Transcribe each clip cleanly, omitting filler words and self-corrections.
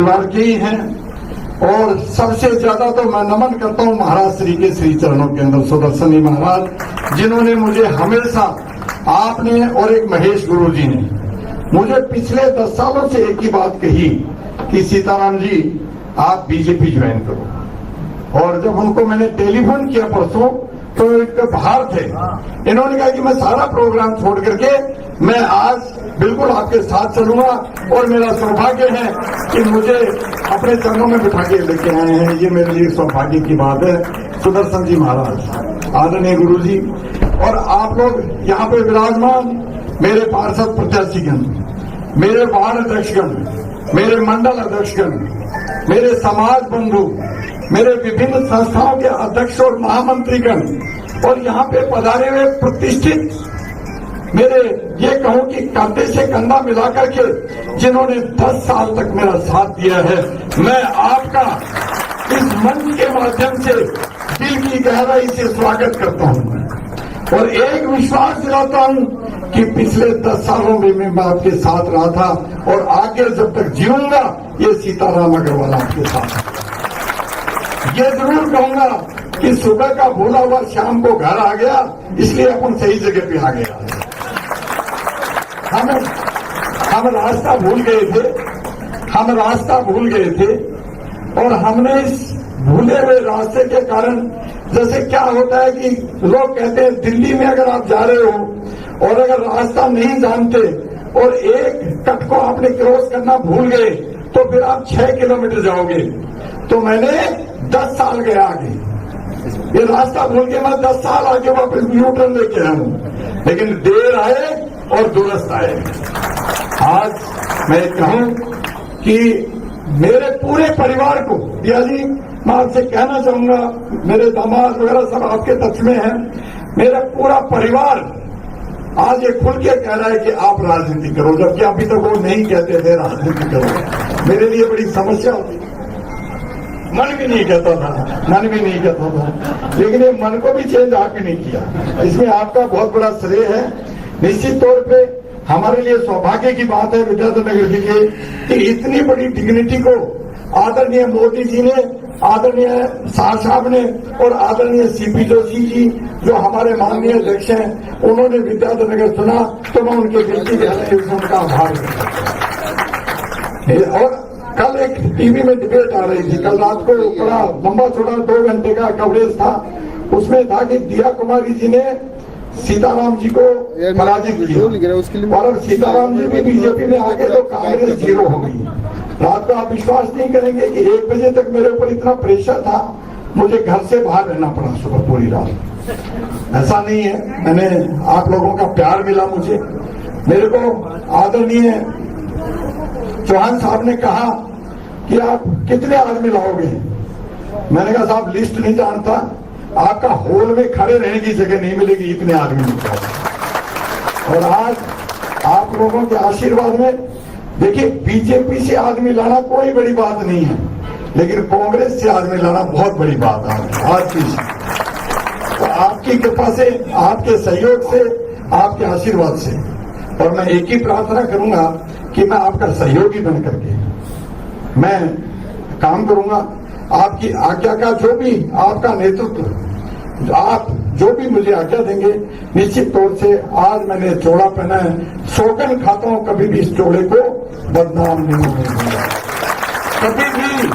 परिवार के ही हैं और सबसे ज्यादा तो मैं नमन करता हूं महाराज श्री के श्री चरणों के अंदर सुदर्शन जी महाराज, जिन्होंने मुझे हमेशा, आपने और एक महेश गुरु जी ने मुझे पिछले 10 सालों से एक ही बात कही कि सीताराम जी आप बीजेपी ज्वाइन करो। और जब उनको मैंने टेलीफोन किया परसों तो एक बाहर थे, इन्होंने कहा कि मैं सारा प्रोग्राम छोड़ करके मैं आज बिल्कुल आपके साथ चलूंगा और मेरा सौभाग्य है कि मुझे अपने चरणों में बिठा के लेके आए हैं। ये मेरे लिए सौभाग्य की बात है। सुदर्शन जी महाराज, आदरणीय गुरु जी, और आप लोग यहाँ पे विराजमान, मेरे पार्षद प्रत्याशीगण, मेरे वार्ड अध्यक्षगण, मेरे मंडल अध्यक्षगण, मेरे समाज बंधु, मेरे विभिन्न संस्थाओं के अध्यक्ष और महामंत्रीगण, और यहाँ पे पधारे हुए प्रतिष्ठित, मेरे ये कहूं कि कंधे से कंधा मिलाकर के जिन्होंने 10 साल तक मेरा साथ दिया है, मैं आपका इस मंच के माध्यम से दिल की गहराई से स्वागत करता हूं और एक विश्वास दिलाता हूं कि पिछले 10 सालों में मैं आपके साथ रहा था और आगे जब तक जीऊंगा ये सीताराम अग्रवाल आपके साथ। ये जरूर कहूंगा कि सुबह का भूला हुआ शाम को घर आ गया, इसलिए अपन सही जगह पे आ गया। हम रास्ता भूल गए थे और हमने इस भूले हुए रास्ते के कारण, जैसे क्या होता है कि लोग कहते हैं दिल्ली में अगर आप जा रहे हो और अगर रास्ता नहीं जानते और एक कट को आपने क्रॉस करना भूल गए तो फिर आप 6 किलोमीटर जाओगे। तो मैंने 10 साल गया आगे, ये रास्ता भूल के मैं 10 साल आगे वापस यू टर्न लेके आया हूं, लेकिन देर आए और दुरुस्त आए। आज मैं कहूं कि मेरे पूरे परिवार को, दिया जी मैं आपसे कहना चाहूंगा, मेरे दामाद वगैरह सब आपके टच में हैं, मेरा पूरा परिवार आज ये खुल के कह रहा है कि आप राजनीति करो, जबकि अभी तक वो नहीं कहते थे राजनीति करो। मेरे लिए बड़ी समस्या होती, मन भी नहीं कहता था, लेकिन ये मन को भी चेंज आपने नहीं किया, इसमें आपका बहुत बड़ा श्रेय है। निश्चित तौर पे हमारे लिए सौभाग्य की बात है विद्याधर नगर के लिए कि इतनी बड़ी डिग्निटी को आदरणीय मोदी जी ने, आदरणीय शाह साहब ने और आदरणीय सीपी जोशी जी जो हमारे माननीय अध्यक्ष हैं, उन्होंने विद्याधर नगर चुना, तो मैं उनके दिल की गहराई से उनका आभार करता हूं। और कल एक टीवी में डिबेट आ रही थी, कल रात को बड़ा लंबा चौड़ा 2 घंटे का कवरेज था, उसमें था कि दिया कुमारी जी ने सीताराम जी को पराजित किया और अब सीताराम जी भी बीजेपी में आगे तो कांग्रेस 0 हो गई। रात को आप विश्वास नहीं करेंगे कि 1 बजे तक मेरे ऊपर इतना प्रेशर था, मुझे घर से बाहर रहना पड़ा सुबह पूरी रात। ऐसा नहीं है, मैंने आप लोगों का प्यार मिला मुझे। मेरे को आदरणीय चौहान साहब ने कहा कि आप कितने आदमी लाओगे, मैंने कहा साहब लिस्ट नहीं जानता, आपका हॉल में खड़े रहने की जगह नहीं मिलेगी, इतने आदमी निकले। और आज आप लोगों के आशीर्वाद में देखिए, बीजेपी से आदमी लाना कोई बड़ी बात नहीं है, लेकिन कांग्रेस से आदमी लाना बहुत बड़ी बात है आज की। तो आपकी कृपा से, आपके सहयोग से, आपके आशीर्वाद से, और मैं एक ही प्रार्थना करूंगा कि मैं आपका सहयोगी बन करके मैं काम करूंगा। आपकी आज्ञा का जो भी आपका नेतृत्व, आप जो भी मुझे आज्ञा देंगे, निश्चित तौर से आज मैंने चोड़ा पहना है, सौगन खाता हूं कभी भी इस चोड़े को बदनाम नहीं होने दूंगा कभी भी,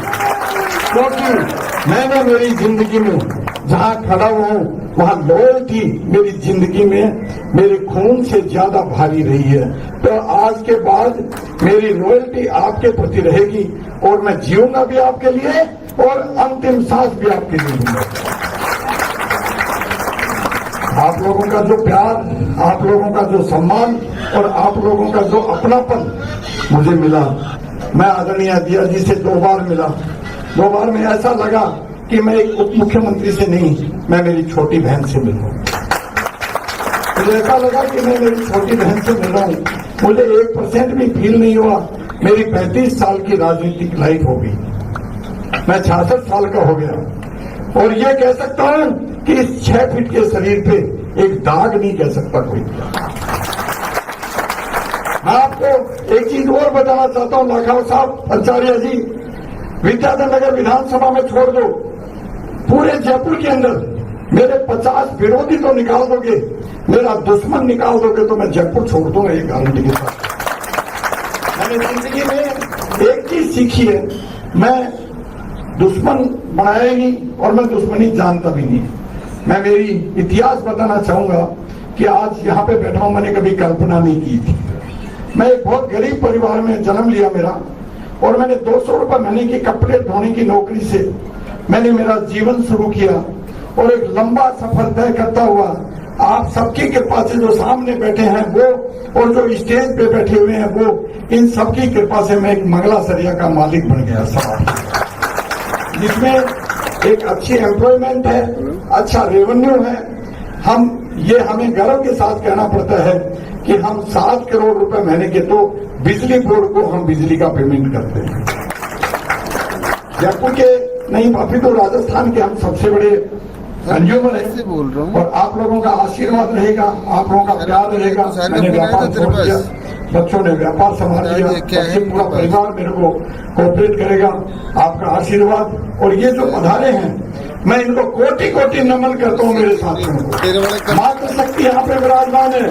क्योंकि मैंने मेरी जिंदगी में जहां खड़ा हुआ हूं वहां लॉयल्टी मेरी जिंदगी में मेरे खून से ज्यादा भारी रही है। तो आज के बाद मेरी लॉयल्टी आपके प्रति रहेगी और मैं जीऊंगा भी आपके लिए और अंतिम सांस भी आपके लिए दूंगा। आप लोगों का जो प्यार, आप लोगों का जो सम्मान और आप लोगों का जो अपनापन मुझे मिला, मैं आदरणीय दिया जी से 2 बार मिला, 2 बार में ऐसा लगा कि मैं एक उप मुख्यमंत्री से नहीं, मैं मेरी छोटी बहन से मिल रहा हूं। मुझे ऐसा लगा कि मैं मेरी छोटी बहन से मिल रहा हूं। मुझे 1% भी फील नहीं हुआ। मेरी 35 साल की राजनीतिक लाइफ हो गई, मैं 66 साल का हो गया और ये कह सकता हूं कि इस 6 फीट के शरीर पे एक दाग नहीं कह सकता कोई। मैं आपको एक चीज और बताना चाहता हूं लाखाव साहब, आचार्य जी, विद्याधर नगर विधानसभा में छोड़ दो, पूरे जयपुर के अंदर मेरे 50 विरोधी तो निकाल दोगे, मेरा दुश्मन निकाल दोगे तो मैं जयपुर छोड़ दूंगा, ये गारंटी के साथ। मैंने जिंदगी में एक चीज सीखी है, मैं दुश्मन बनाया ही नहीं और मैं दुश्मनी जानता भी नहीं। मैं मेरी इतिहास बताना चाहूंगा कि आज यहाँ पे बैठा हूं, मैंने कभी कल्पना नहीं की थी। मैं एक बहुत गरीब परिवार में जन्म लिया मेरा, और मैंने 200 रुपए महीने की कपड़े धोने की नौकरी से मैंने मेरा जीवन शुरू किया, और एक लंबा सफर तय करता हुआ आप सबकी कृपा से जो सामने बैठे हैं वो, और जो स्टेज पे बैठे हुए हैं वो, इन सबकी कृपा से मैं एक मंगला सरिया का मालिक बन गया समाज, जिसमें एक अच्छी एम्प्लॉयमेंट है, अच्छा रेवेन्यू है। हमें गर्व के साथ कहना पड़ता है कि हम 7 करोड़ रुपए महीने के तो बिजली बोर्ड को हम बिजली का पेमेंट करते हैं। जयपुर के नहीं, अभी तो राजस्थान के हम सबसे बड़े कंज्यूमर है, बोल रहा हूँ। और आप लोगों का आशीर्वाद रहेगा, आप लोगों का प्यार रहेगा। मैंने व्यापार छोड़ दिया, बच्चों ने व्यापार संभाल लिया, बच्चे पूरा परिवार मेरे को कोऑपरेट करेगा, आपका आशीर्वाद। और ये जो पधारे हैं, मैं इनको कोटि कोटि नमन करता हूँ मेरे साथियों को। मातृशक्ति यहाँ पे विराजमान है,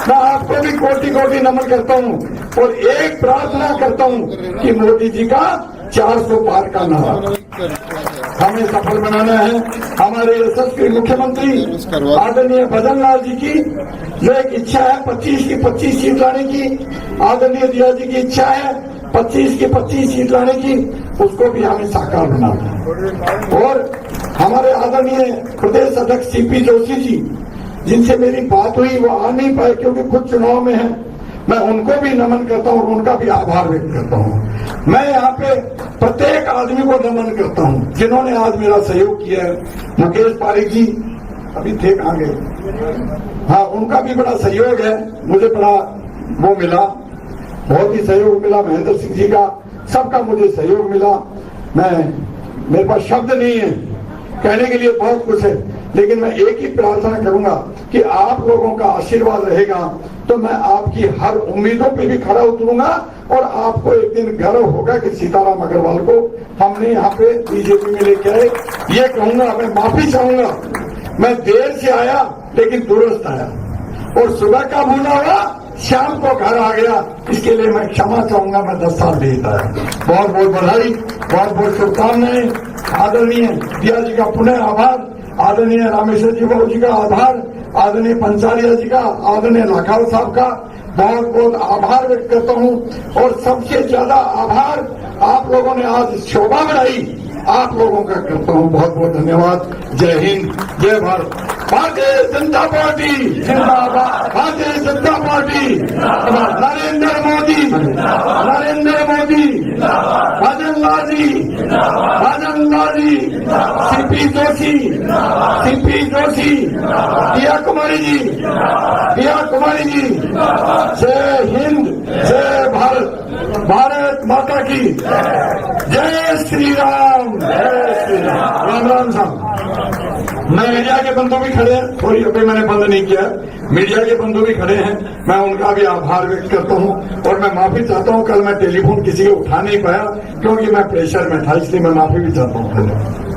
मैं आपको भी कोटि कोटि नमन करता हूँ, और एक प्रार्थना करता हूँ कि मोदी जी का 400 पार का नारा हमें सफल बनाना है। हमारे यशस्वी मुख्यमंत्री आदरणीय भजन लाल जी की जो एक इच्छा है 25 की 25 सीट लाने की, आदरणीय दिया जी की इच्छा है 25 की 25 सीट लाने की, उसको भी हमें साकार बनाना है। और हमारे आदरणीय प्रदेश अध्यक्ष सीपी जोशी जी, जिनसे मेरी बात हुई, वो आ नहीं पाए क्योंकि खुद चुनाव में है, मैं उनको भी नमन करता हूँ और उनका भी आभार व्यक्त करता हूँ। मैं यहाँ पे प्रत्येक आदमी को नमन करता हूँ जिन्होंने आज मेरा सहयोग किया है। मुकेश पारिक जी अभी थे, कहाँ गए? हाँ, उनका भी बड़ा सहयोग है, मुझे बड़ा वो मिला, बहुत ही सहयोग मिला। महेंद्र सिंह जी का, सबका मुझे सहयोग मिला। मेरे पास शब्द नहीं है कहने के लिए, बहुत कुछ है, लेकिन मैं एक ही प्रार्थना करूंगा कि आप लोगों का आशीर्वाद रहेगा तो मैं आपकी हर उम्मीदों पे भी खरा उतरूंगा, और आपको एक दिन गर्व होगा कि सीताराम अग्रवाल को हमने यहाँ पे बीजेपी में लेके आए। ये कहूंगा, मैं माफी चाहूंगा, मैं देर से आया लेकिन दुरुस्त आया, और सुबह का भूला हुआ शाम को घर आ गया, इसके लिए मैं क्षमा चाहूंगा। मैं 10 साल देता है। बहुत बहुत बधाई, बहुत बहुत शुभकामनाएं। आदरणीय दिया जी का पुनः आभार, आदरणीय रामेश्वर जी बाबू जी का आभार, आदरणीय पंचारिया जी का, आदरणीय लाखाव साहब का बहुत बहुत आभार व्यक्त करता हूं। और सबसे ज्यादा आभार आप लोगों ने आज शोभा बढ़ाई, आप लोगों का करता हूं। बहुत बहुत धन्यवाद। जय हिंद, जय भारत। भारतीय जनता पार्टी जिंदाबाद, भारतीय जनता पार्टी, नरेंद्र मोदी, नरेंद्र मोदी, भजन लाल जी, भजन लाल जी, सीपी जोशी, सीपी जोशी, दिया कुमारी जी, दिया कुमारी जी। जय हिंद, जय भारत, भारत माता की जय श्री राम, जय श्री राम। राम राम साहब। मैं मीडिया के बंधु भी खड़े हैं, थोड़ी अभी मैंने बंद नहीं किया, मीडिया के बंधु भी खड़े हैं, मैं उनका भी आभार व्यक्त करता हूं। और मैं माफी चाहता हूं, कल मैं टेलीफोन किसी को उठा नहीं पाया क्योंकि मैं प्रेशर में था, इसलिए मैं माफी भी चाहता हूं।